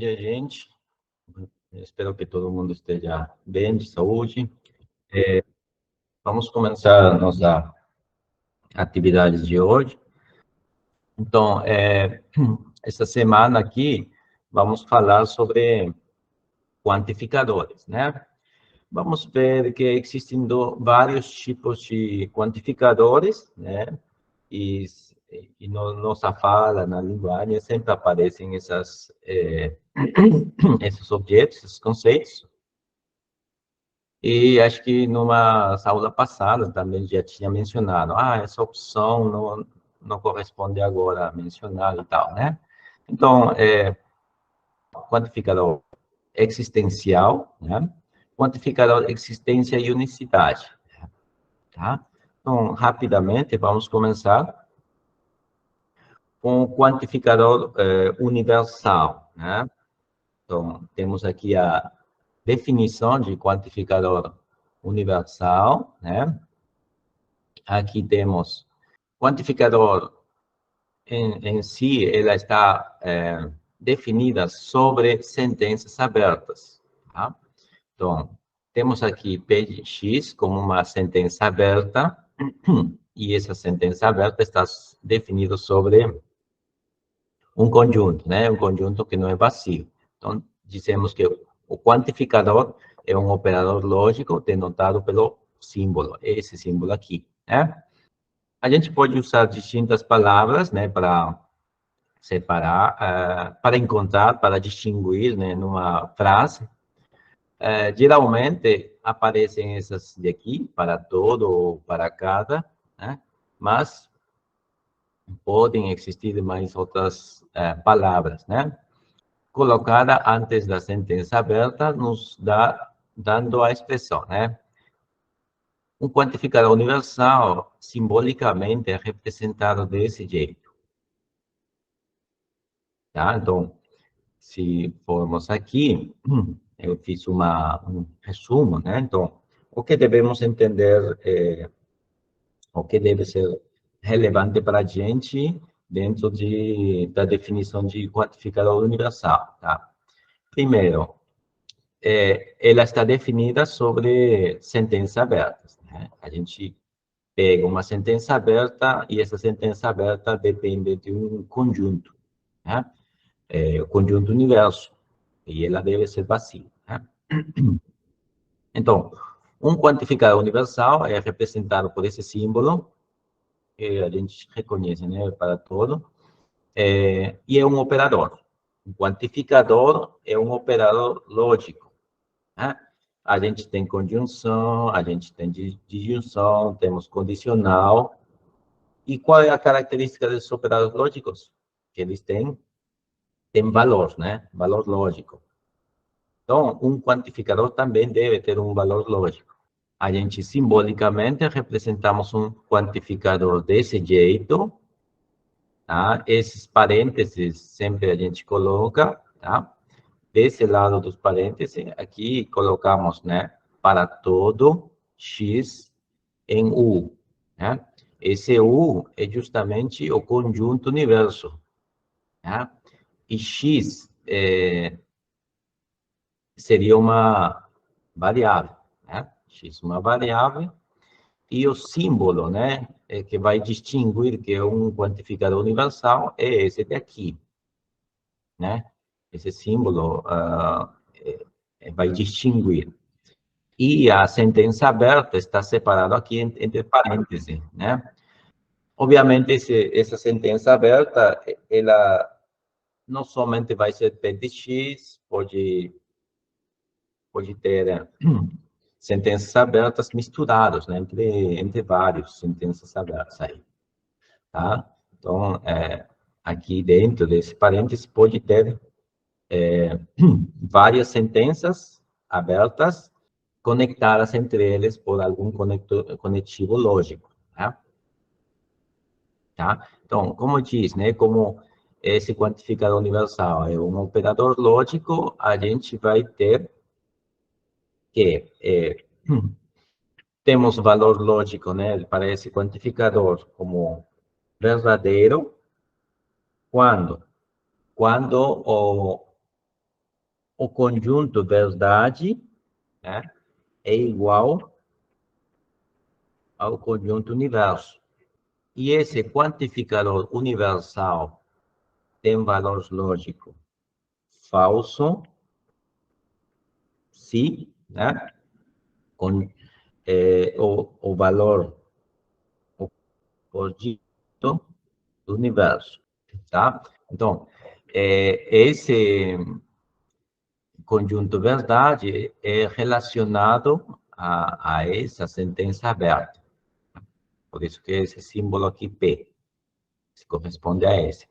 dia, gente. Espero que todo mundo esteja bem, de saúde. Vamos começar a nossa atividade de hoje. Então, essa semana aqui, vamos falar sobre quantificadores, né? Vamos ver que existem vários tipos de quantificadores, né? E na nossa fala, na linguagem, sempre aparecem esses objetos, esses conceitos. E acho que numa aula passada também já tinha mencionado, essa opção não corresponde agora a mencionar e tal, né? Então, quantificador existencial, né? Quantificador existência e unicidade, tá? Então, rapidamente, vamos começar com o quantificador universal, né? Então, temos aqui a definição de quantificador universal, né? Aqui temos quantificador em si, ela está definida sobre sentenças abertas, tá? Então, temos aqui P de X como uma sentença aberta, e essa sentença aberta está definida sobre um conjunto, né? Um conjunto que não é vazio. Então, dizemos que o quantificador é um operador lógico denotado pelo símbolo, esse símbolo aqui, né? A gente pode usar distintas palavras, né, para separar, para encontrar, para distinguir, né, numa frase. Geralmente aparecem essas daqui, para todo ou para cada, né? Mas podem existir mais outras palavras, né? Colocada antes da sentença aberta, nos dando a expressão, né? Um quantificador universal, simbolicamente, é representado desse jeito, tá? Então, se formos aqui, eu fiz um resumo, né? Então, o que devemos entender, o que deve ser relevante para a gente dentro da definição de quantificador universal, tá? Primeiro, ela está definida sobre sentenças abertas, né? A gente pega uma sentença aberta e essa sentença aberta depende de um conjunto, né? O conjunto universo, e ela deve ser vazia, né? Então, um quantificador universal é representado por esse símbolo, que a gente reconhece, né, para todo, e é um operador. Um quantificador é um operador lógico, né? A gente tem conjunção, a gente tem disjunção, temos condicional. E qual é a característica desses operadores lógicos? Que eles têm valor, né? Valor lógico. Então, um quantificador também deve ter um valor lógico. A gente, simbolicamente, representamos um quantificador desse jeito, tá? Esses parênteses sempre a gente coloca, tá? Desse lado dos parênteses, aqui colocamos, né? Para todo x em U, né? Esse U é justamente o conjunto universo, né? E x seria uma variável, né? X uma variável, e o símbolo, né, que vai distinguir que é um quantificador universal é esse daqui, né? Esse símbolo vai distinguir. E a sentença aberta está separada aqui entre parênteses, né? Obviamente, essa sentença aberta, ela não somente vai ser P de X, pode ter sentenças abertas misturadas, né, entre vários sentenças abertas aí, tá? Então, aqui dentro desse parênteses pode ter várias sentenças abertas conectadas entre eles por algum conectivo lógico, tá? Então, como diz, né, como esse quantificador universal é um operador lógico, a gente vai ter que temos valor lógico, né, para esse quantificador como verdadeiro quando o conjunto verdade, né, é igual ao conjunto universo. E esse quantificador universal tem valor lógico falso, se, né, com o valor oposito do universo, tá? Então, esse conjunto verdade é relacionado a essa sentença aberta. Por isso que esse símbolo aqui, P, se corresponde a esse.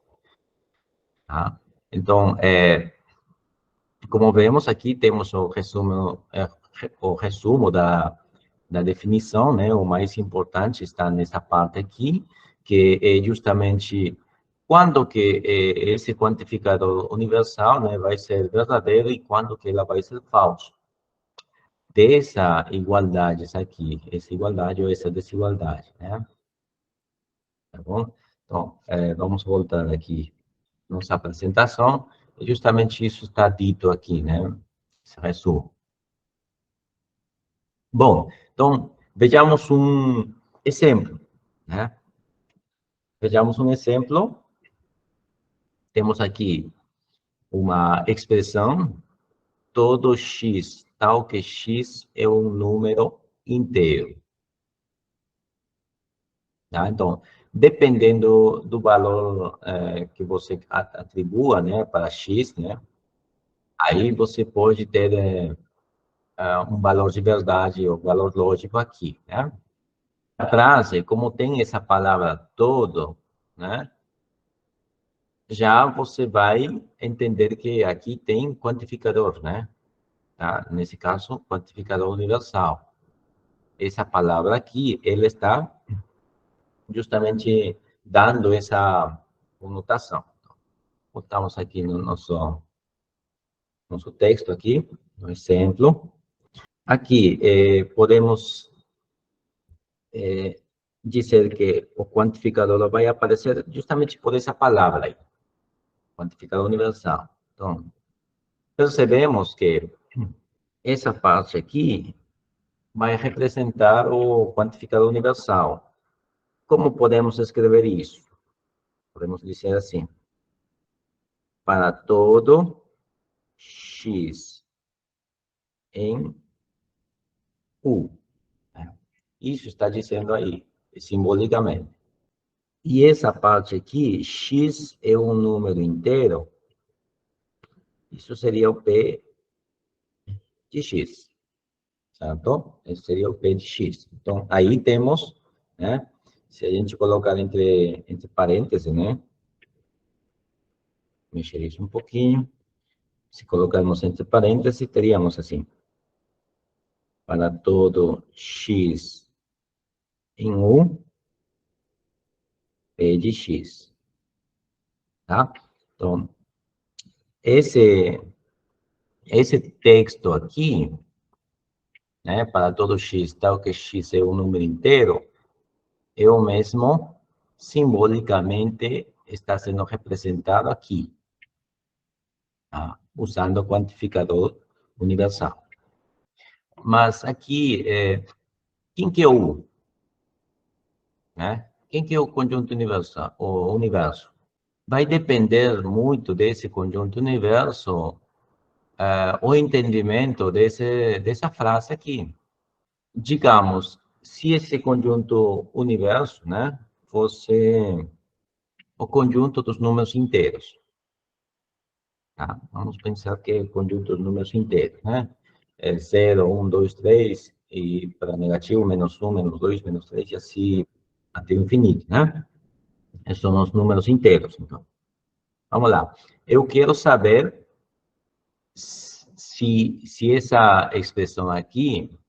Tá? Então, como vemos aqui, temos o resumo da definição, né? O mais importante está nessa parte aqui, que é justamente quando que esse quantificador universal, né, vai ser verdadeiro e quando que ela vai ser falso. Dessa igualdade, aqui, essa igualdade ou essa desigualdade, né? Tá bom? Então, vamos voltar aqui nossa apresentação. Justamente isso está dito aqui, né? Esse resumo. Bom, então, vejamos um exemplo, né? Vejamos um exemplo. Temos aqui uma expressão, todo x, tal que x é um número inteiro. Tá? Então, dependendo do valor que você atribua, né, para x, né, aí você pode ter um valor de verdade ou valor lógico aqui, né? A frase, como tem essa palavra todo, né, já você vai entender que aqui tem quantificador, né? Tá? Nesse caso, quantificador universal. Essa palavra aqui, ele está justamente dando essa conotação. Botamos aqui no nosso texto aqui, no exemplo. Aqui, podemos dizer que o quantificador vai aparecer justamente por essa palavra aí, quantificador universal. Então, percebemos que essa parte aqui vai representar o quantificador universal. Como podemos escrever isso? Podemos dizer assim, para todo x em U. Isso está dizendo aí, simbolicamente. E essa parte aqui, x é um número inteiro, isso seria o P de x, certo? Esse seria o P de x. Então, aí temos, né? Se a gente colocar entre parênteses, né? Mexer isso um pouquinho. Se colocarmos entre parênteses, teríamos assim, para todo x em U, P de x, tá? Então, esse texto aqui, né, para todo x, tal que x é um número inteiro, é o mesmo, simbolicamente, está sendo representado aqui, tá? Usando o quantificador universal. Mas aqui, quem que é o U? Né? Quem que é o conjunto universal, o universo? Vai depender muito desse conjunto universo, o entendimento dessa frase aqui. Digamos, se esse conjunto universo, né, fosse o conjunto dos números inteiros, tá? Vamos pensar que é o conjunto dos números inteiros, né? É 0, 1, 2, 3, e para negativo, menos 1, menos 2, menos 3, e assim até o infinito, né? Esses são os números inteiros, então. Vamos lá. Eu quero saber se essa expressão aqui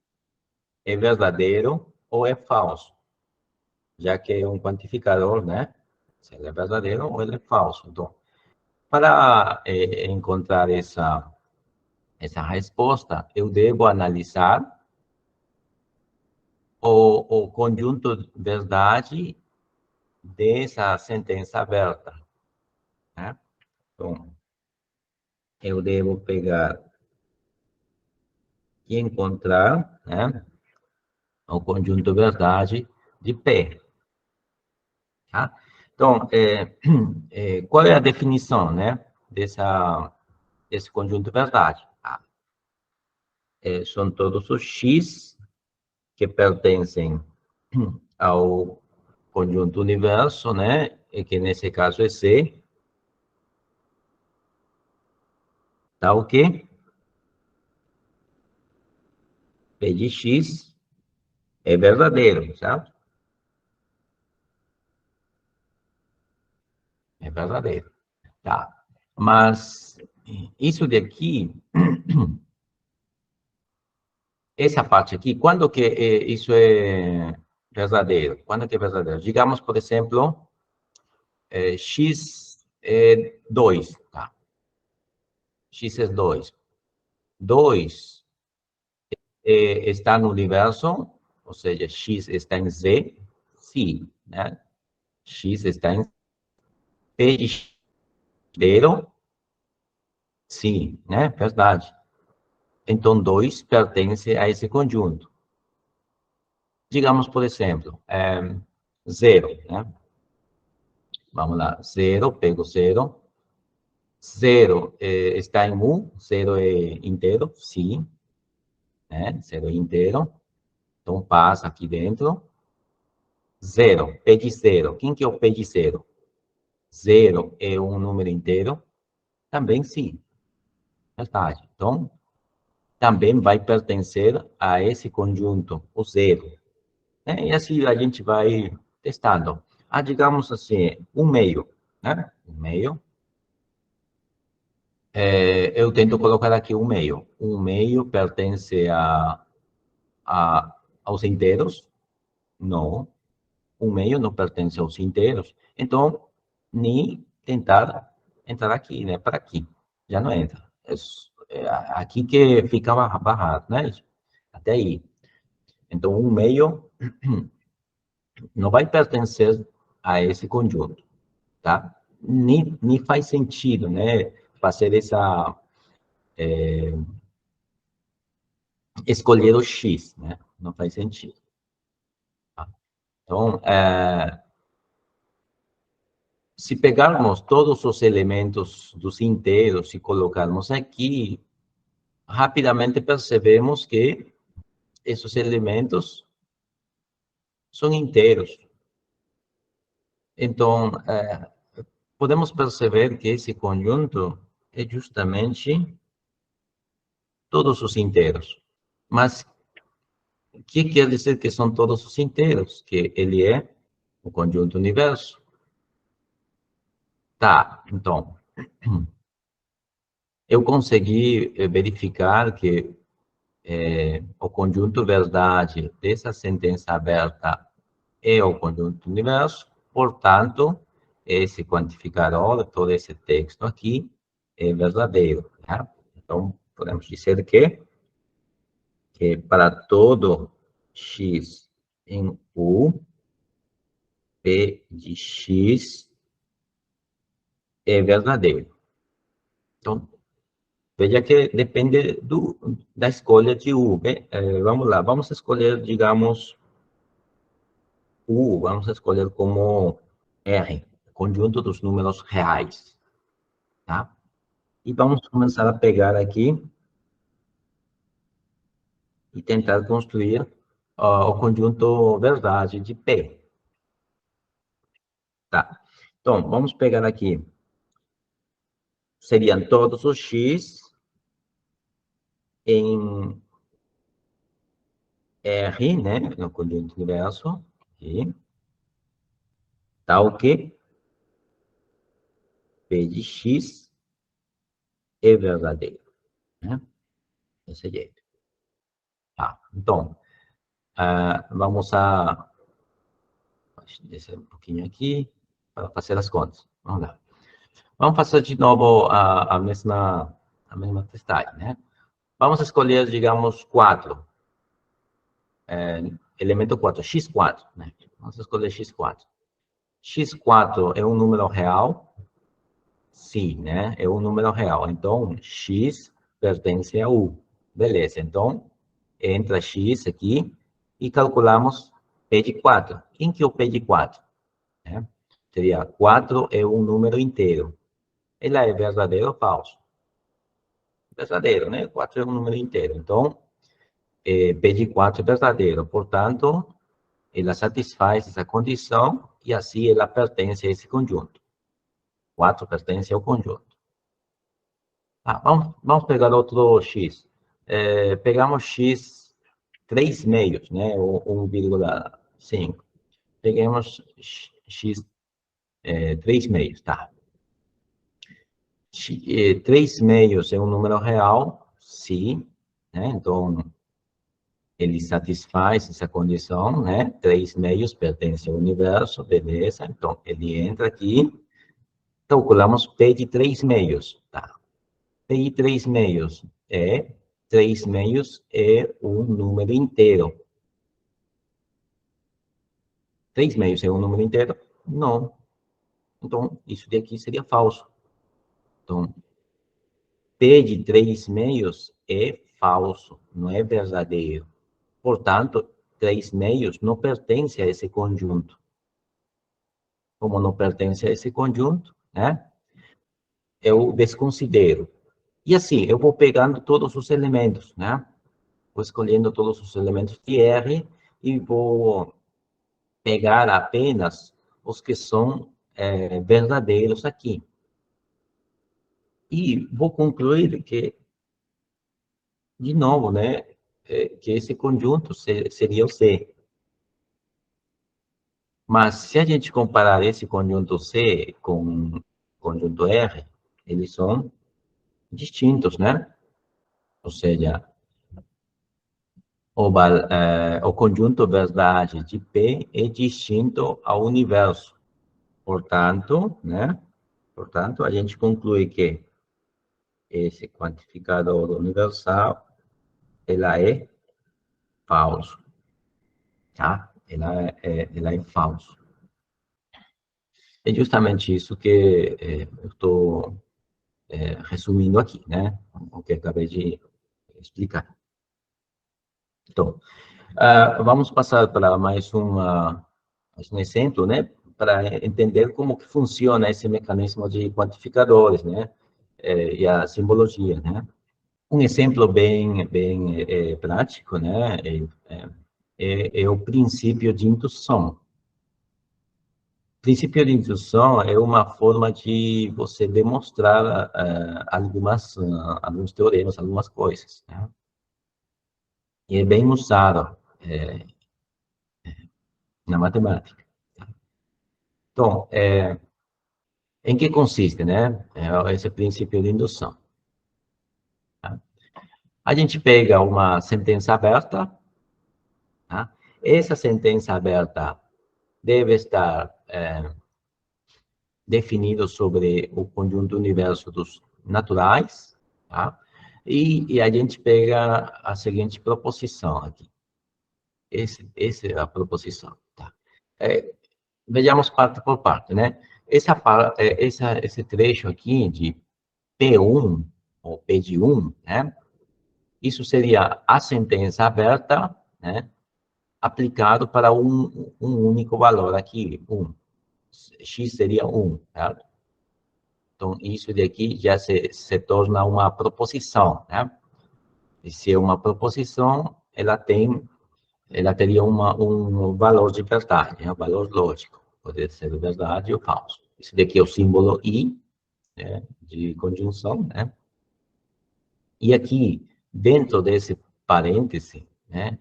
é verdadeiro ou é falso, já que é um quantificador, né? Se ele é verdadeiro ou ele é falso. Então, para encontrar essa resposta, eu devo analisar o conjunto verdade dessa sentença aberta, né? Então, eu devo pegar e encontrar, né, o conjunto verdade de P. Tá? Então, qual é a definição, né, desse conjunto verdade? São todos os X que pertencem ao conjunto universo, né, e que nesse caso é C, tá ok? P de X é verdadeiro, certo? É verdadeiro, tá? Mas isso daqui, essa parte aqui, quando que isso é verdadeiro? Quando que é verdadeiro? Digamos, por exemplo, X é 2, tá? X é 2. 2 está no universo, ou seja, X está em Z, sim, né? X está em P de X inteiro, sim, né? Verdade. Então, 2 pertence a esse conjunto. Digamos, por exemplo, 0, né? Vamos lá, 0, pego 0. 0 está em 1, 0 é inteiro, sim, né? 0 é inteiro. Então, passa aqui dentro. 0, P de 0. Quem que é o P de 0? 0 é um número inteiro? Também sim, verdade. Então, também vai pertencer a esse conjunto, o 0. Né? E assim a gente vai testando. Digamos assim, um meio, né? Um meio. Eu tento colocar aqui um meio. Um meio pertence aos inteiros? Não. Um meio não pertence aos inteiros. Então, nem tentar entrar aqui, né? Para aqui. Já não entra. É aqui que fica barrado, né? Até aí. Então, um meio não vai pertencer a esse conjunto, tá? Nem faz sentido, né? Fazer escolher o X, né? Não faz sentido. Tá? Então, se pegarmos todos os elementos dos inteiros e colocarmos aqui, rapidamente percebemos que esses elementos são inteiros. Então, podemos perceber que esse conjunto é justamente todos os inteiros. Mas o que quer dizer que são todos os inteiros? Que ele é o conjunto universo. Tá, então, eu consegui verificar que o conjunto verdade dessa sentença aberta é o conjunto universo, portanto, esse quantificador, todo esse texto aqui, é verdadeiro. Tá? Então, podemos dizer que para todo x em U, P de x é verdadeiro. Então, veja que depende da escolha de U. Vamos lá, vamos escolher, digamos, U, vamos escolher como R, conjunto dos números reais, tá? E vamos começar a pegar aqui e tentar construir o conjunto verdade de P. Tá. Então, vamos pegar aqui. Seriam todos os X em R, né? No conjunto universo. Aqui. Tá ok? P de X é verdadeiro, né? Desse jeito. Tá. Então, vamos deixa eu descer um pouquinho aqui para fazer as contas. Vamos lá. Vamos fazer de novo a mesma testagem, né? Vamos escolher, digamos, 4. Elemento 4, x4, né? Vamos escolher x4. x4 é um número real? Sim, né? É um número real. Então, x pertence a U. Beleza, então, entra x aqui, e calculamos P de 4. Quem que é o P de 4? Seria 4 é um número inteiro. Ele é verdadeiro ou falso? Verdadeiro, né? 4 é um número inteiro. Então, P de 4 é verdadeiro. Portanto, ela satisfaz essa condição e assim ela pertence a esse conjunto. 4 pertence ao conjunto. Vamos pegar outro x. Pegamos x 3 meios, né? Ou 1,5. Peguemos x 3 meios, tá? 3 meios é um número real, sim, né? Então, ele satisfaz essa condição, né? 3 meios pertence ao universo, beleza? Então, ele entra aqui, calculamos P de 3 meios, tá? P de 3 meios 3 meios é um número inteiro. 3 meios é um número inteiro? Não. Então, isso daqui seria falso. Então, P de 3 meios é falso, não é verdadeiro. Portanto, 3 meios não pertence a esse conjunto. Como não pertence a esse conjunto, né? Eu desconsidero. E assim, eu vou pegando todos os elementos, né? Vou escolhendo todos os elementos de R e vou pegar apenas os que são verdadeiros aqui. E vou concluir que, de novo, né? Que esse conjunto seria o C. Mas se a gente comparar esse conjunto C com o conjunto R, eles são distintos, né? Ou seja, o conjunto verdade de P é distinto ao universo. Portanto, né? Portanto, a gente conclui que esse quantificador universal, ela é falso, tá? Ela é falso. É justamente isso que eu estou resumindo aqui, né? O que acabei de explicar. Então, vamos passar para mais um exemplo, né? Para entender como que funciona esse mecanismo de quantificadores, né? E a simbologia, né? Um exemplo bem prático, né? É o princípio de indução. O princípio de indução é uma forma de você demonstrar alguns teoremas, algumas coisas, né? E é bem usado na matemática. Então, em que consiste, né? Esse princípio de indução. Tá? A gente pega uma sentença aberta, tá? Essa sentença aberta deve estar definido sobre o conjunto universo dos naturais, tá? E a gente pega a seguinte proposição aqui. Essa é a proposição, tá? Vejamos parte por parte, né? Esse trecho aqui de P1, ou P de 1, né? Isso seria a sentença aberta, né? Aplicado para um único valor aqui, 1. X seria 1, certo? Então, isso daqui já se torna uma proposição, né? E se é uma proposição, ela teria um valor de verdade, um valor lógico. Pode ser verdade ou falso. Isso daqui é o símbolo I, né, de conjunção, né? E aqui, dentro desse parêntese, né,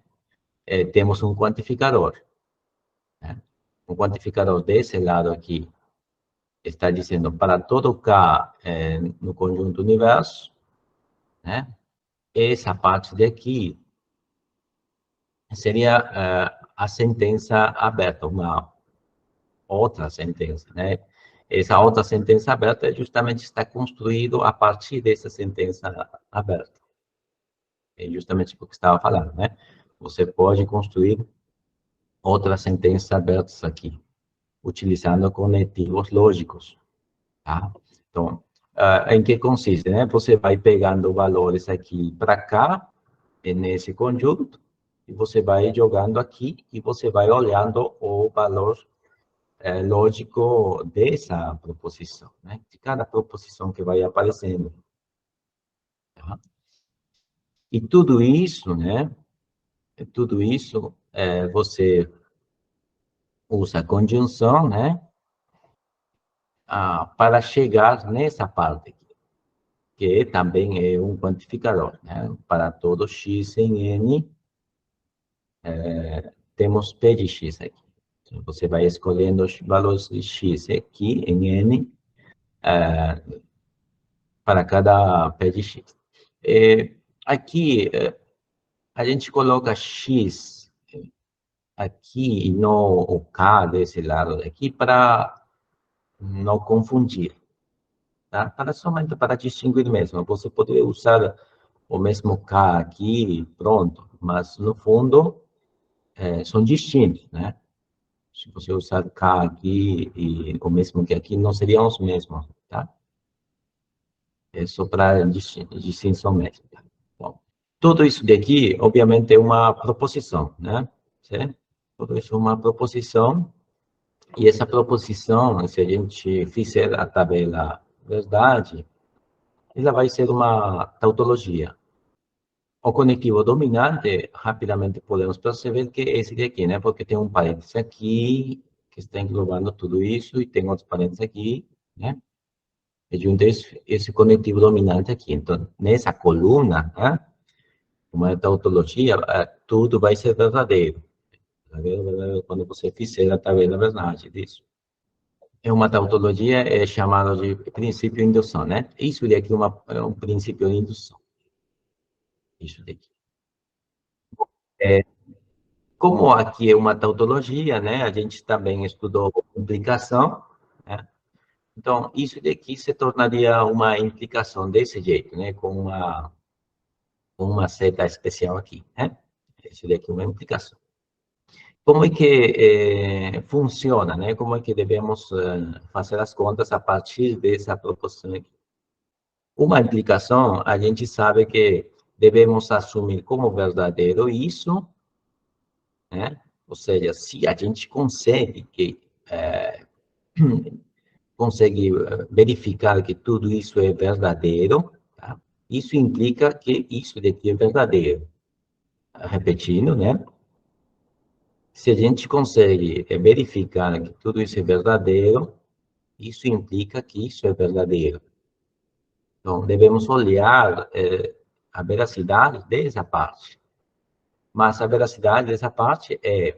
temos um quantificador. Né? Um quantificador desse lado aqui está dizendo para todo K no conjunto universo, né? Essa parte daqui seria a sentença aberta, uma outra sentença, né? Essa outra sentença aberta justamente está construído a partir dessa sentença aberta. É justamente o que estava falando, né? Você pode construir outras sentenças abertas aqui, utilizando conectivos lógicos, tá? Então, em que consiste, né? Você vai pegando valores aqui para cá, nesse conjunto, e você vai jogando aqui, e você vai olhando o valor lógico dessa proposição, né? De cada proposição que vai aparecendo. Tá? E tudo isso, né? Tudo isso, você usa a conjunção, né? Para chegar nessa parte aqui, que também é um quantificador, né? Para todo x em n, temos p de x aqui. Então, você vai escolhendo os valores de x aqui em n para cada p de x. Aqui, a gente coloca x aqui e não o k desse lado aqui para não confundir, tá? Somente para distinguir mesmo. Você poderia usar o mesmo k aqui, pronto, mas no fundo são distintos, né? Se você usar k aqui e o mesmo que aqui, não seriam os mesmos, tá? É só para distinção mesmo. Tá? Bom, tudo isso daqui, obviamente, é uma proposição, né? Certo? Tudo isso é uma proposição, e essa proposição, se a gente fizer a tabela verdade, ela vai ser uma tautologia. O conectivo dominante, rapidamente podemos perceber que é esse daqui, né? Porque tem um parênteses aqui, que está englobando tudo isso, e tem outros parênteses aqui, né? E junto esse conectivo dominante aqui. Então, nessa coluna, né? Uma tautologia, tudo vai ser verdadeiro. Quando você fizer a tabela verdade disso. É uma tautologia, é chamada de princípio de indução, né? Isso daqui é um princípio de indução. Isso daqui. É, como aqui é uma tautologia, né? A gente também estudou implicação, né? Então, isso daqui se tornaria uma implicação desse jeito, né? Com uma seta especial aqui, né? Isso daqui é uma implicação. Como é que funciona, né? Como é que devemos fazer as contas a partir dessa proposição aqui? Uma implicação, a gente sabe que devemos assumir como verdadeiro isso, né? Ou seja, se a gente consegue verificar que tudo isso é verdadeiro, tá? Isso implica que isso daqui é verdadeiro. Repetindo, né? Se a gente consegue verificar que tudo isso é verdadeiro, isso implica que isso é verdadeiro. Então, devemos olhar a veracidade dessa parte. Mas a veracidade dessa parte é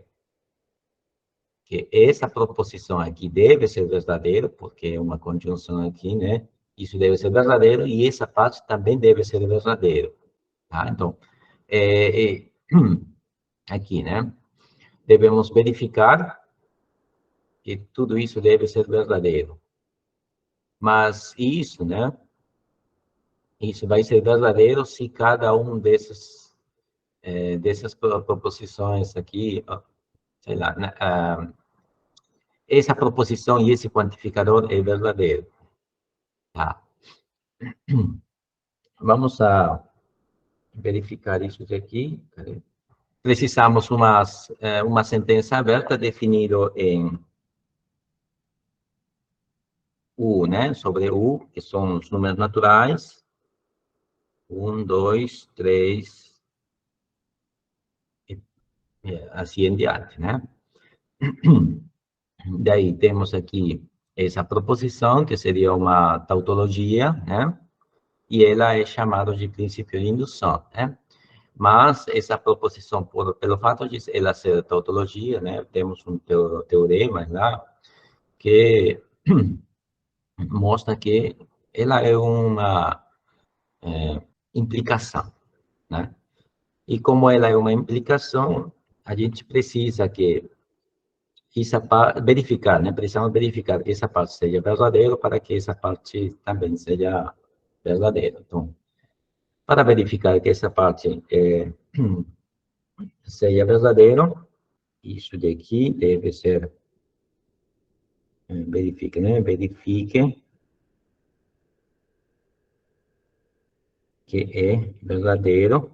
que essa proposição aqui deve ser verdadeira, porque é uma conjunção aqui, né? Isso deve ser verdadeiro, e essa parte também deve ser verdadeira. Tá? Então, aqui, né? Devemos verificar que tudo isso deve ser verdadeiro. Mas isso, né? Isso vai ser verdadeiro se cada um dessas proposições aqui, sei lá, né? Essa proposição e esse quantificador é verdadeiro. Tá. Vamos a verificar isso aqui. Precisamos uma sentença aberta definida em U, né? Sobre U, que são os números naturais. 1, 2, 3, assim em diante, né? Daí temos aqui essa proposição, que seria uma tautologia, né? E ela é chamada de princípio de indução, né? Mas essa proposição, pelo fato de ela ser tautologia, né? Temos um teorema lá que mostra que ela é uma implicação, né? E como ela é uma implicação, a gente precisa que verificar, né? Precisamos verificar que essa parte seja verdadeira para que essa parte também seja verdadeira. Então, para verificar que essa parte seja verdadeira, isso daqui deve ser, verifique, né? Verifique que é verdadeiro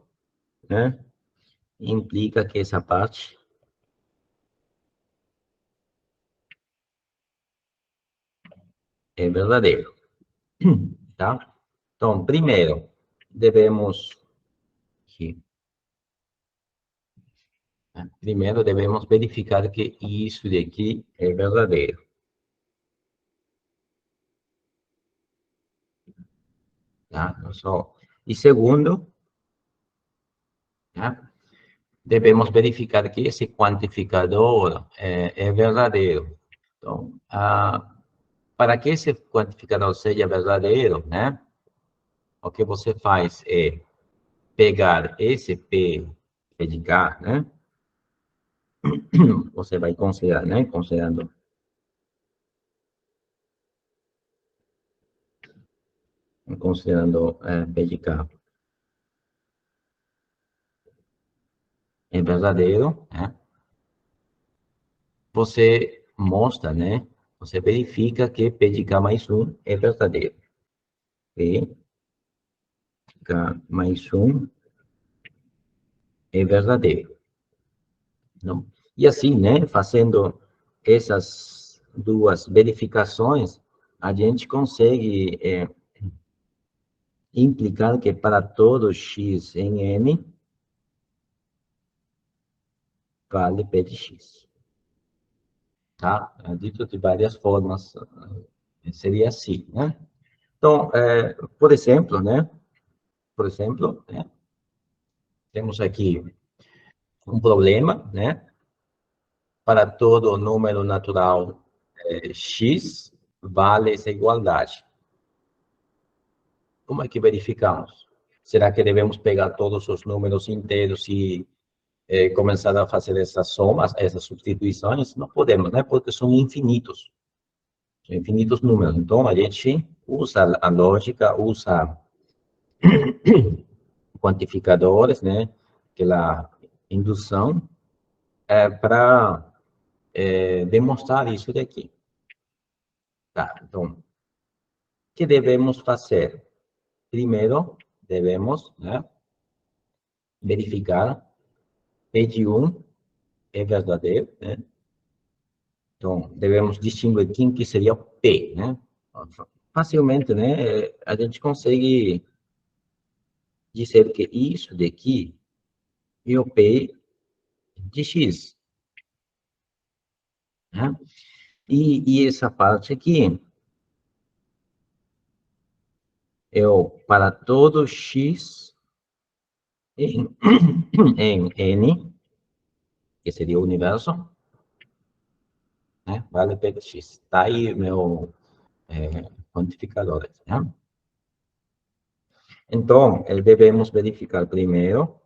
né, implica que essa parte é verdadeiro, tá? Então, primeiro, devemos aqui, né, primeiro devemos verificar que isso daqui é verdadeiro, tá? Só. E segundo, né, devemos verificar que esse quantificador é verdadeiro. Então, para que esse quantificador seja verdadeiro, né, o que você faz é pegar esse P de K, né, você vai considerar, né, considerando P de K é verdadeiro, né, você mostra, né, você verifica que P de K mais um é verdadeiro. P de K mais um é verdadeiro. Não? E assim, né, fazendo essas duas verificações, a gente consegue implicar que para todo x em n, vale p de x. Tá? Dito de várias formas, seria assim, né? Então, por exemplo, né? Temos aqui um problema, né? Para todo número natural x, vale essa igualdade. Como é que verificamos? Será que devemos pegar todos os números inteiros e começar a fazer essas somas, essas substituições? Não podemos, né? Porque são infinitos. São infinitos números. Então, a gente usa a lógica, usa quantificadores, né? Aquela indução, para demonstrar isso daqui. Tá, então, o que devemos fazer? Primeiro, devemos, né, verificar P de 1 é verdadeiro, né? Então, devemos distinguir quem que seria o P, né? Facilmente, né, a gente consegue dizer que isso daqui é o P de X, né? E essa parte aqui é o para todo X em, em N, que seria o universo, né? Vale P de X. Está aí meu quantificador, né? Então, devemos verificar primeiro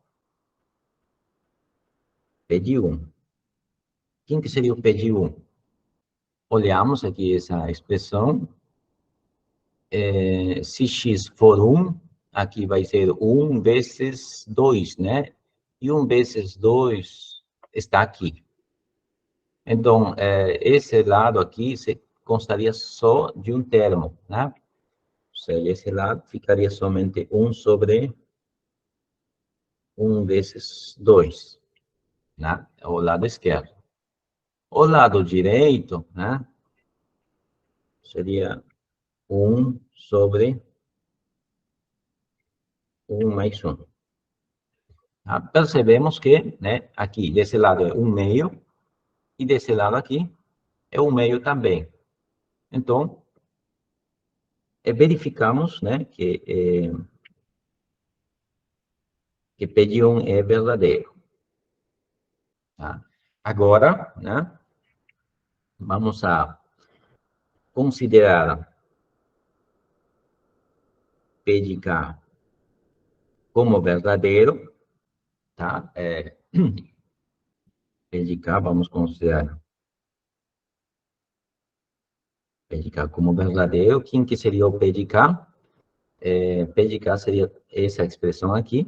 P de 1. Quem que seria o P de 1? Olhamos aqui essa expressão. Se x for 1, aqui vai ser 1 vezes 2, né? E 1 vezes 2 está aqui. Então, esse lado aqui constaria só de um termo, né? Ou seja, esse lado ficaria somente 1 sobre 1 vezes 2, né? O lado esquerdo. O lado direito, né? Seria 1 sobre 1 mais 1. Tá? Percebemos que, né, aqui, desse lado é 1 meio, e desse lado aqui é 1 meio também. Então, verificamos, né, que P de 1 é verdadeiro. Tá? Agora, né, vamos a considerar P de K como verdadeiro, tá? P de K, vamos considerar P de K como verdadeiro. Quem que seria o P de K? P de K seria essa expressão aqui.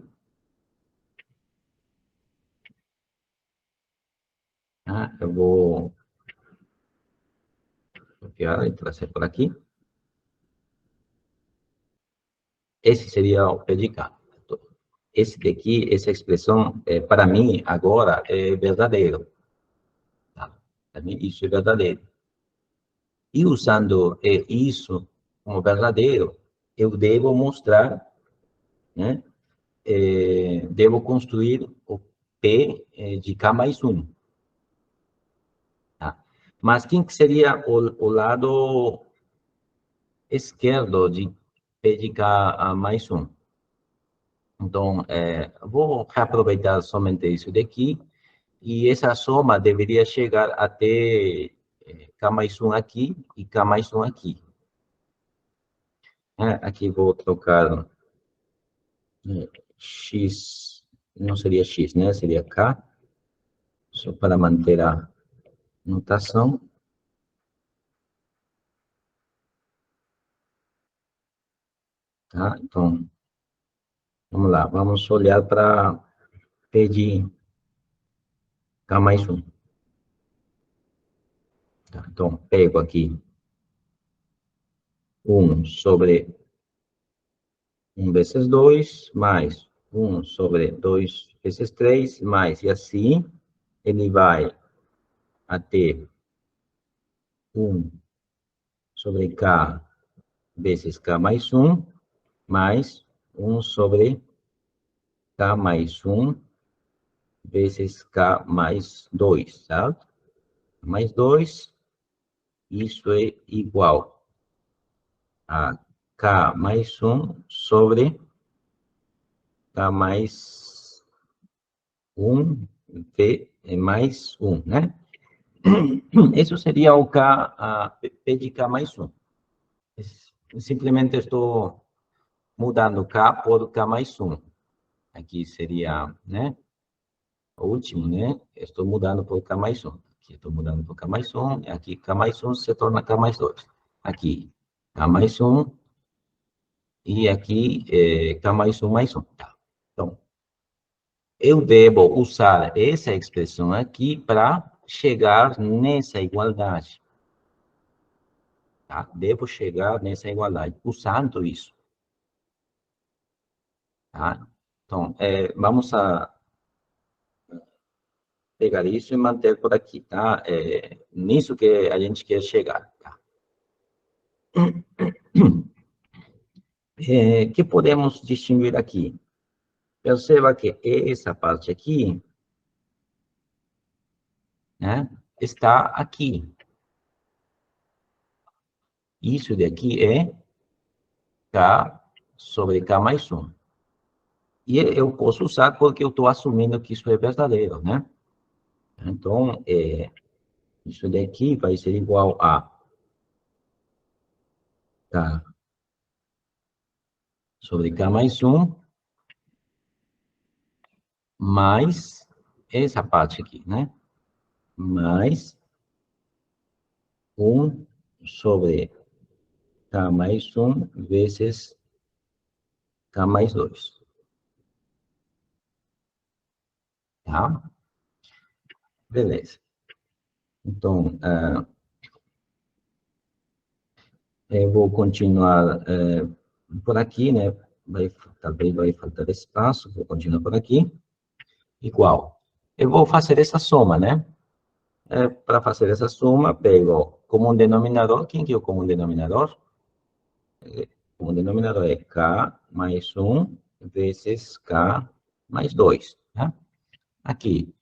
Tá? Eu vou copiar e trazer por aqui. Esse seria o P de K. esse daqui, essa expressão, para mim, agora, é verdadeiro. Tá? Para mim, isso é verdadeiro. E usando isso como verdadeiro, eu devo mostrar, né? Devo construir o P de K mais 1. Tá? Mas quem que seria o lado esquerdo de P de K mais 1? Então, vou reaproveitar somente isso daqui, e essa soma deveria chegar até K mais 1 aqui e K mais 1 aqui. Aqui vou trocar X, não seria X, né? Seria K, só para manter a notação. Tá? Então, vamos lá, vamos olhar para P de K mais 1. Tá? Então, pego aqui 1 sobre 1 vezes 2, mais 1 sobre 2 vezes 3, mais, e assim, ele vai até 1 sobre K vezes K mais 1, mais 1 sobre K mais 1 vezes K mais 2, certo? Mais 2, isso é igual a K mais 1 sobre K mais 1 V mais 1, né? Isso seria o K, P de K mais 1. Simplesmente estou mudando K por K mais 1. Aqui seria, né? O último, né? Estou mudando por K mais 1. Aqui estou mudando por K mais 1. Aqui K mais 1 se torna K mais 2. Aqui K mais 1. E aqui K mais 1 mais 1. Tá. Então, eu devo usar essa expressão aqui para chegar nessa igualdade. Tá? Devo chegar nessa igualdade, usando isso. Tá? Então, vamos a pegar isso e manter por aqui, tá? Nisso que a gente quer chegar, tá? Que podemos distinguir aqui? Perceba que essa parte aqui, né, está aqui. Isso daqui é K sobre K mais 1. E eu posso usar porque eu estou assumindo que isso é verdadeiro, né? Então, isso daqui vai ser igual a K sobre K mais 1, mais essa parte aqui, né? Mais 1 sobre K mais 1 vezes K mais 2. Tá? Beleza. Então, eu vou continuar por aqui, né? Talvez vai faltar espaço, vou continuar por aqui. Igual. Eu vou fazer essa soma, né? Para fazer essa soma, pego como denominador, quem que é o comum denominador? O comum denominador é K mais 1 vezes K mais 2, né? Aqui,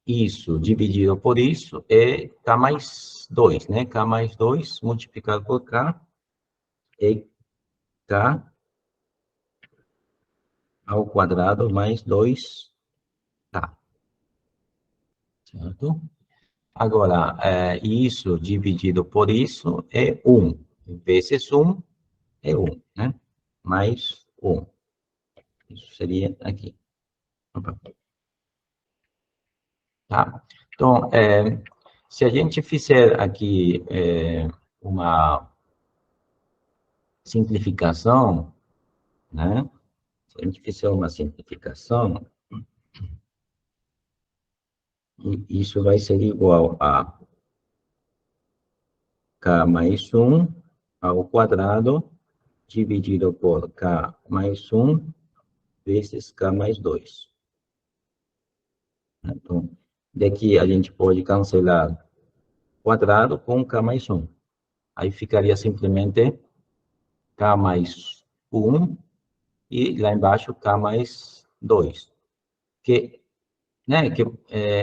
isso dividido por isso é K mais 2, né? K mais 2 multiplicado por K é K ao quadrado mais 2K, certo? Agora, isso dividido por isso é 1, vezes 1 é 1, né? Mais 1. Isso seria aqui. Opa. Tá? Então, se a gente fizer aqui uma simplificação, né? Se a gente fizer uma simplificação, isso vai ser igual a K mais 1 ao quadrado dividido por K mais 1 vezes K mais 2. Então, daqui a gente pode cancelar quadrado com K mais 1. Aí ficaria simplesmente K mais 1 e lá embaixo K mais 2. Que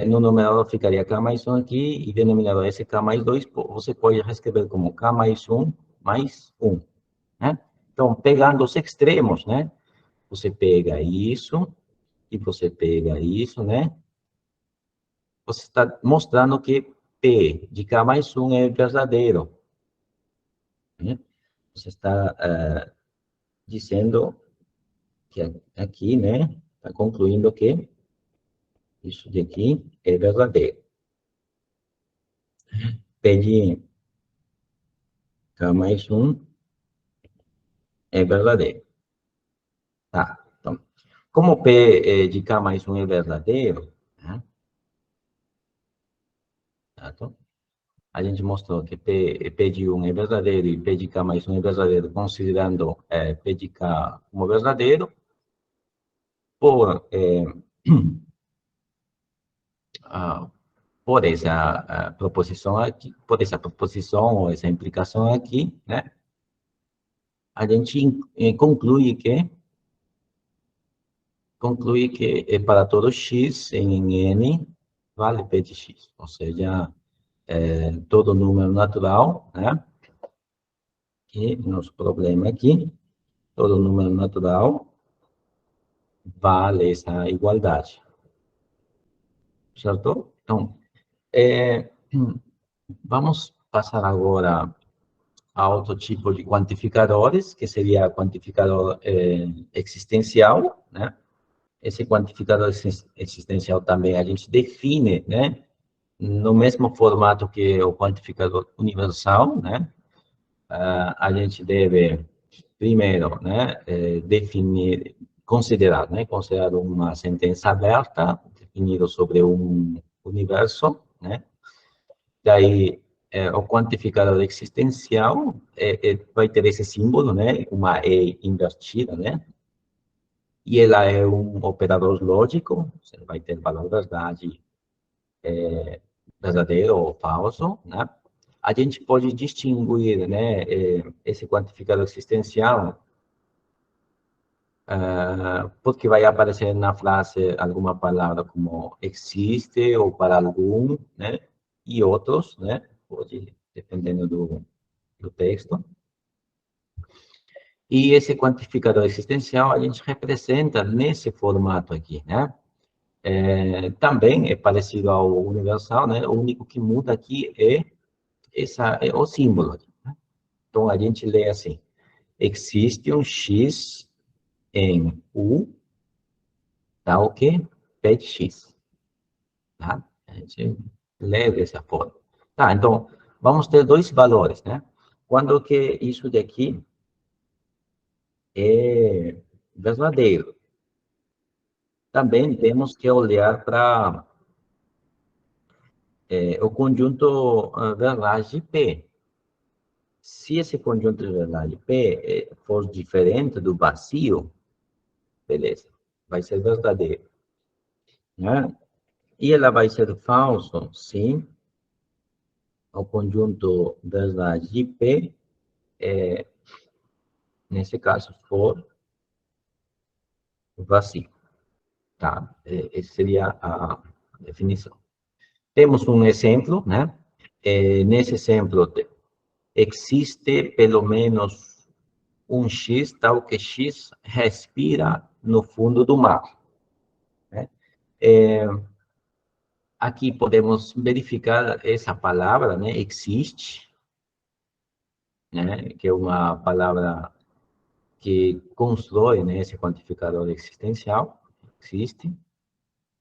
no numerador ficaria K mais 1 aqui e denominador esse K mais 2, você pode reescrever como K mais 1 mais 1. Né? Então, pegando os extremos, né? Você pega isso e você pega isso, né? Você está mostrando que P de K mais 1 é verdadeiro. Né? Você está dizendo que aqui, né? Está concluindo que isso daqui é verdadeiro. P de K mais 1 é verdadeiro. Tá, então, como P de K mais 1 é verdadeiro, né? Tá, então, a gente mostrou que P de 1 é verdadeiro e P de K mais 1 é verdadeiro, considerando P de K como verdadeiro, por, por essa proposição aqui, por essa proposição ou essa implicação aqui, né? A gente conclui que para todo x em n vale P de x, ou seja, todo número natural, né? E nosso problema aqui, todo número natural vale essa igualdade. Certo? Então, vamos passar agora a outro tipo de quantificadores, que seria quantificador existencial, né? Esse quantificador existencial também a gente define, né? No mesmo formato que o quantificador universal, né? A gente deve, primeiro, né, definir, considerar, né, considerar uma sentença aberta, definida sobre um universo, né? Daí, o quantificador existencial vai ter esse símbolo, né, uma E invertida, né? E ela é um operador lógico, você vai ter valor verdade, verdadeiro ou falso, né? A gente pode distinguir, né, esse quantificador existencial, porque vai aparecer na frase alguma palavra como existe ou para algum, né, e outros, né, pode, dependendo do texto. E esse quantificador existencial a gente representa nesse formato aqui, né? Também é parecido ao universal, né? O único que muda aqui é o símbolo. Né? Então, a gente lê assim, existe um X em U, tal que P de X. Tá? A gente lê dessa forma. Tá, então, vamos ter dois valores, né? Quando que isso daqui é verdadeiro. Também temos que olhar para o conjunto Verlaine de P. Se esse conjunto de Verlaine P for diferente do vazio, beleza, vai ser verdadeiro. Né? E ela vai ser falso, sim, o conjunto Verlaine de P, nesse caso, for vazio. Tá? Essa seria a definição. Temos um exemplo, né? Nesse exemplo, existe pelo menos um X, tal que X respira no fundo do mar. Né? Aqui podemos verificar essa palavra, né? Existe, né? Que é uma palavra que constrói, né, esse quantificador existencial. Existe.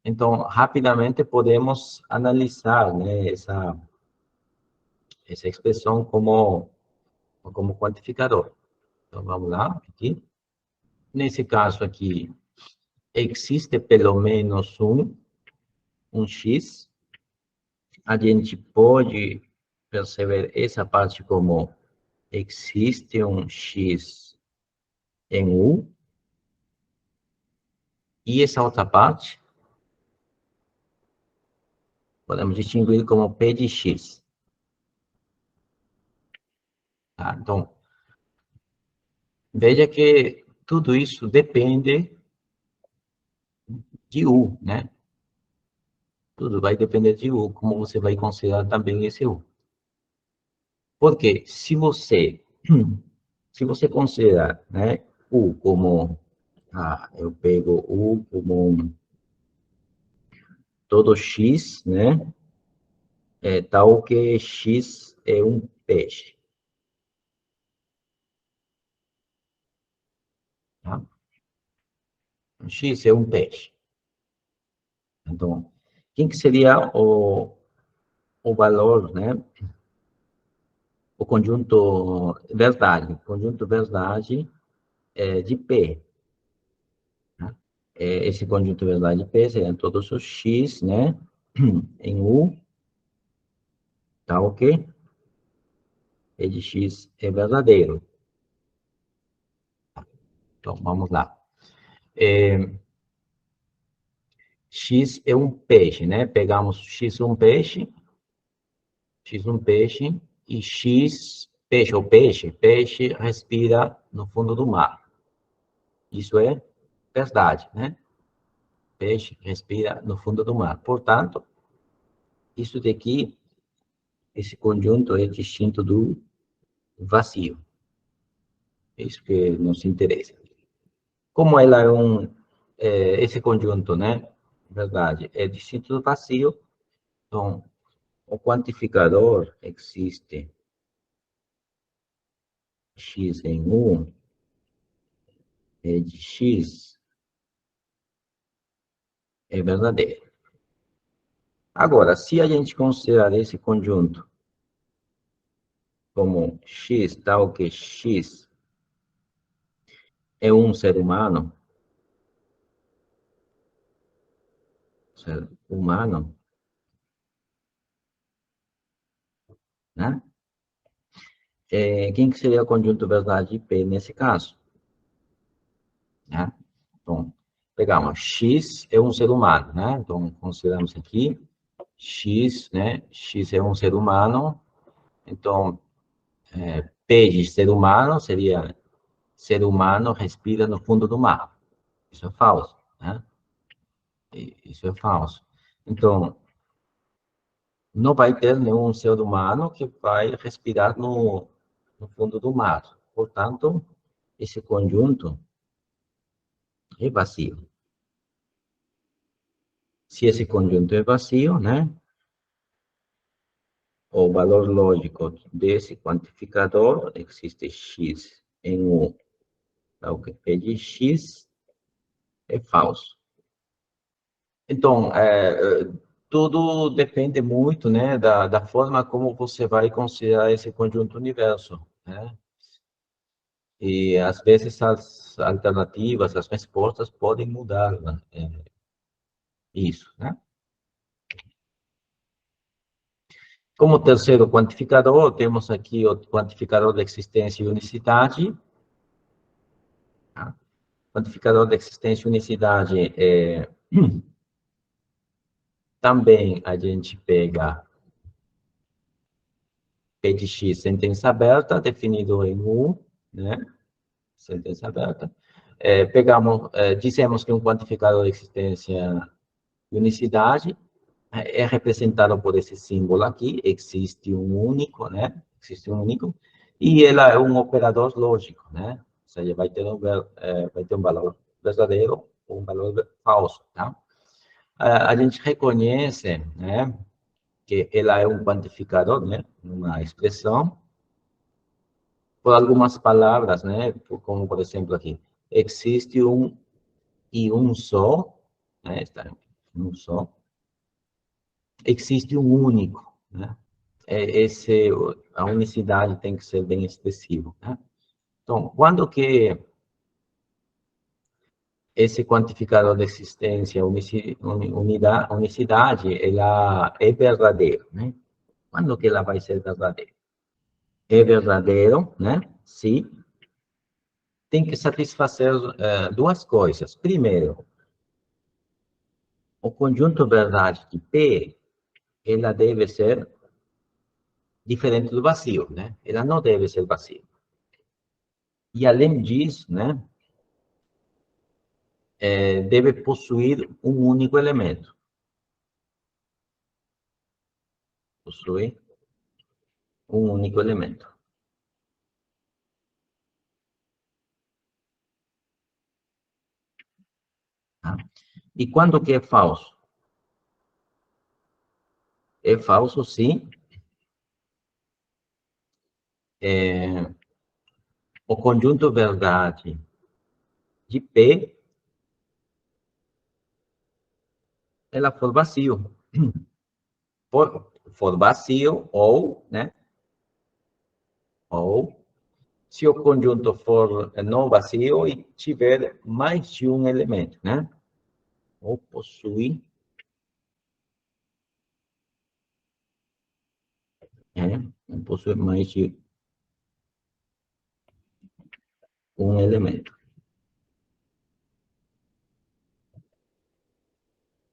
Então, rapidamente podemos analisar, né, essa expressão como quantificador. Então, vamos lá, aqui. Nesse caso aqui, existe pelo menos um X. A gente pode perceber essa parte como existe um X em U. E essa outra parte, podemos distinguir como P de X. Tá? Então, veja que tudo isso depende de U, né? Tudo vai depender de U, como você vai considerar também esse U. Porque se você considerar, né, U como, eu pego U como todo X, né, tal que X é um peixe, tá? X é um peixe. Então, quem que seria o valor, né, o conjunto verdade de P, né? Esse conjunto verdade de P seria todos os X, né, em U, tá ok? E de X é verdadeiro. Então, vamos lá. X é um peixe, né? Pegamos X um peixe, e X, peixe respira no fundo do mar. Isso é verdade, né? Peixe respira no fundo do mar. Portanto, isso daqui, esse conjunto é distinto do vazio. É isso que nos interessa. Como ela é esse conjunto, né? Verdade, é distinto do vazio, então, o quantificador existe x em 1 é de x é verdadeiro. Agora, se a gente considerar esse conjunto como x, tal que x é um ser humano, né? Quem que seria o conjunto verdade de P nesse caso? Né? Então, pegamos x é um ser humano, né? Então, consideramos aqui x, né? X é um ser humano, então, P de ser humano seria ser humano respira no fundo do mar. Isso é falso, né? Isso é falso. Então, não vai ter nenhum ser humano que vai respirar no fundo do mar. Portanto, esse conjunto é vazio. Se esse conjunto é vazio, né? O valor lógico desse quantificador existe x em 1, o que P de x é falso. Então, tudo depende muito, né, da forma como você vai considerar esse conjunto universo, né? E, às vezes, as alternativas, as respostas podem mudar, né? Isso, né? Como terceiro quantificador, temos aqui o quantificador de existência e unicidade. Tá? Quantificador de existência e unicidade também a gente pega P de x, sentença aberta, definido em U, né? Sentença aberta. Dissemos que um quantificador de existência e unicidade é representado por esse símbolo aqui, existe um único, né? Existe um único, e ela é um operador lógico, né? Ou seja, vai ter um valor verdadeiro ou um valor falso, tá? A gente reconhece, né, que ela é um quantificador, né, uma expressão, por algumas palavras, né, como, por exemplo, aqui, existe um e um só, né, está um só, existe um único, né? A unicidade tem que ser bem expressiva, né? Então, quando que esse quantificador de existência, unicidade, ela é verdadeiro, né? Quando que ela vai ser verdadeira? É verdadeiro, né? Se tem que satisfazer duas coisas. Primeiro, o conjunto verdade de P, ela deve ser diferente do vazio, né? Ela não deve ser vazia. E, além disso, né, deve possuir um único elemento. Possui um único elemento. Tá? E quando que é falso? É falso, sim. O conjunto verdade de P, ela for vazio. For vazio ou, né? Ou se o conjunto for não vazio e tiver mais de um elemento, né? Ou possui, possui mais de um elemento.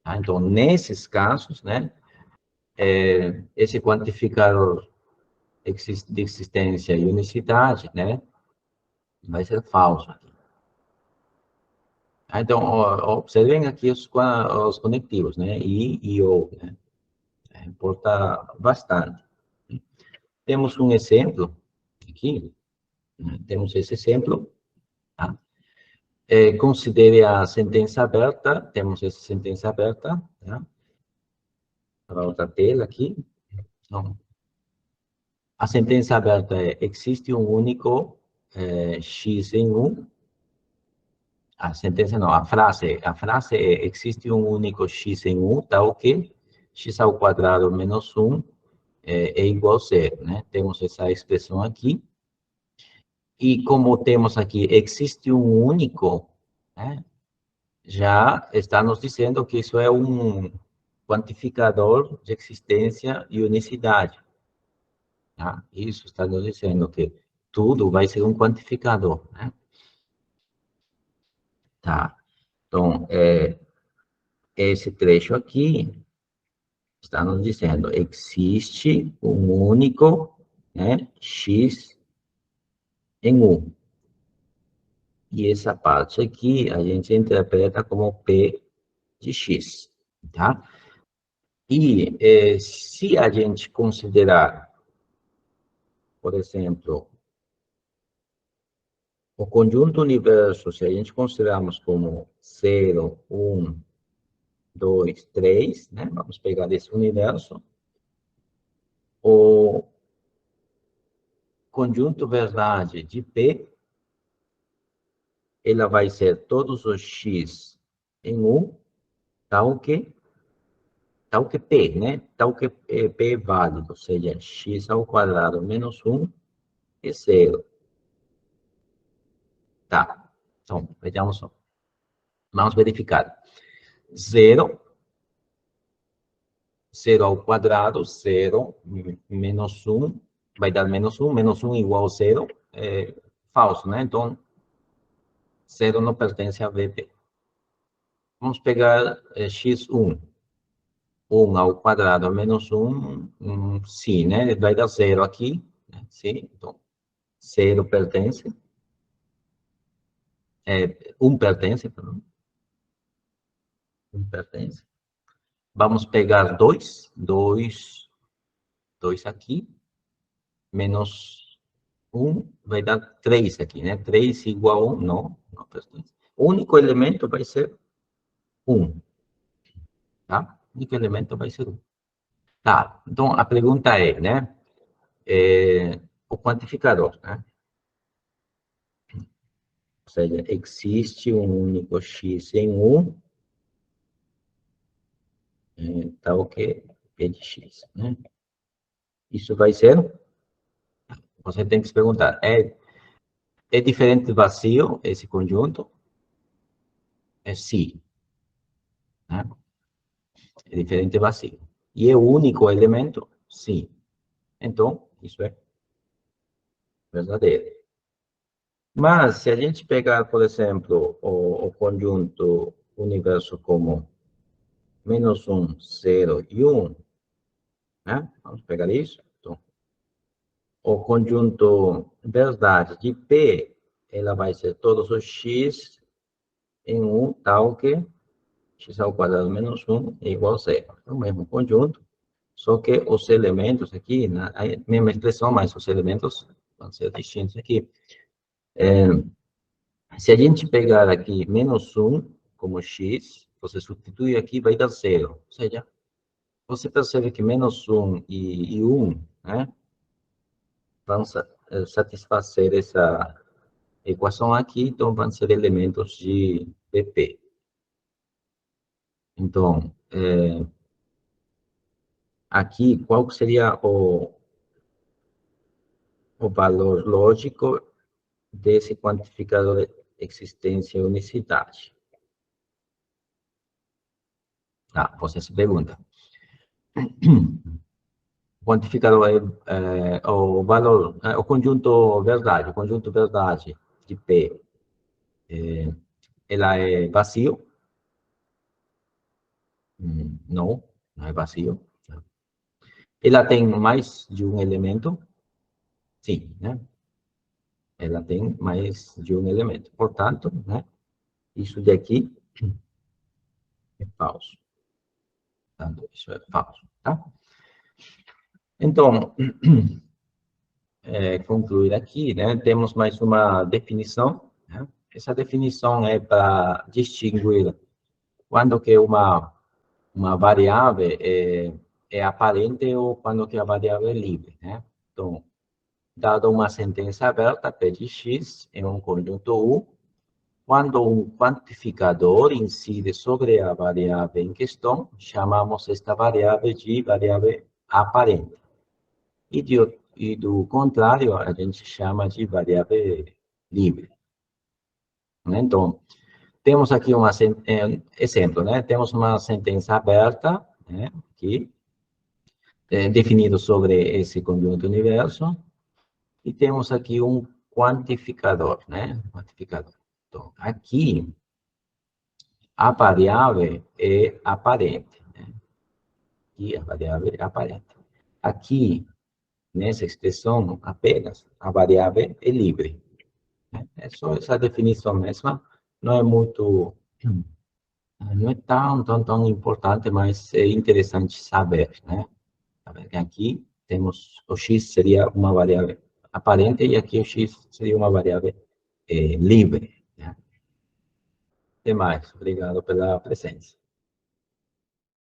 Tá? Então, nesses casos, né, esse quantificador de existência e unicidade, né, vai ser falso. Tá? Então, observem aqui os conectivos, né, e o, né, importa bastante. Temos um exemplo aqui, né, temos esse exemplo, tá? Considere a sentença aberta, temos essa sentença aberta, tá? Para outra tela aqui. Então, a sentença aberta é: existe um único x em 1. A sentença não, a frase é: existe um único x em 1, tá ok? X ao quadrado menos 1 é igual a zero, né? Temos essa expressão aqui. E como temos aqui, existe um único, né? Já está nos dizendo que isso é um quantificador de existência e unicidade. Tá? Isso está nos dizendo que tudo vai ser um quantificador, né? Tá. Então, esse trecho aqui está nos dizendo: existe um único, né, x em 1. E essa parte aqui a gente interpreta como P de x, tá? E se a gente considerar, por exemplo, o conjunto universo, se a gente considerarmos como 0, 1, 2, 3, né? Vamos pegar esse universo. O conjunto verdade de P, ela vai ser todos os x em 1, tal que P, né? Tal que P é válido, ou seja, x ao quadrado menos 1 é 0. Tá. Então, vejamos só. Vamos verificar. 0, 0 ao quadrado, 0, menos 1, vai dar menos 1 igual a 0, é falso, né? Então, 0 não pertence a VP. Vamos pegar x1. 1 ao quadrado menos 1, sim, né? Vai dar 0 aqui, né? Sim, então, 0 pertence. 1 pertence, perdão. 1 pertence. Vamos pegar 2. 2 aqui. Menos 1 vai dar 3 aqui, né? 3 igual a 1, não pertence. O único elemento vai ser 1, tá? O único elemento vai ser 1. Tá, então a pergunta é, né? O quantificador, né? Ou seja, existe um único x em 1, tal que P de x, né? Isso vai ser, você tem que se perguntar, é diferente do vazio esse conjunto? É sim, né? É diferente do vazio. E é o único elemento? Sim. Então, isso é verdadeiro. Mas, se a gente pegar, por exemplo, o conjunto universo como menos 1, 0 e 1, né? Vamos pegar isso. Então, o conjunto verdade de P, ela vai ser todos os x em 1, tal que x ao quadrado menos 1 é igual a 0. É o mesmo conjunto, só que os elementos aqui, a mesma expressão, mas os elementos vão ser distintos aqui. Se a gente pegar aqui menos 1 como x, você substitui aqui, vai dar 0. Ou seja, você percebe que menos 1 e 1, né, vão satisfazer essa equação aqui, então vão ser elementos de PP. Então, aqui, qual seria o valor lógico desse quantificador de existência e unicidade? Tá, você se pergunta. O quantificador o valor, o conjunto verdade de P, ela é vazio? Não, não é vazio. Ela tem mais de um elemento? Sim, né? Ela tem mais de um elemento. Portanto, né, isso daqui é falso. Portanto, isso é falso, tá? Então, concluir aqui, né, temos mais uma definição, né? Essa definição é para distinguir quando que uma variável é aparente ou quando que a variável é livre, né? Então, dada uma sentença aberta, P de x é um conjunto U, quando um quantificador incide sobre a variável em questão, chamamos esta variável de variável aparente. E do contrário, a gente chama de variável livre. Então, temos aqui um exemplo, né? Temos uma sentença aberta, né? Aqui, definido sobre esse conjunto universo, e temos aqui um quantificador, né? Quantificador. Então, aqui, a variável é aparente, né? Aqui, a variável é aparente. Aqui, nessa expressão, apenas, a variável é livre. Né? É só essa definição mesma, não é muito... Não é tão importante, mas é interessante saber, né? Aqui temos o x seria uma variável aparente e aqui o x seria uma variável livre. Né? Até mais. Obrigado pela presença.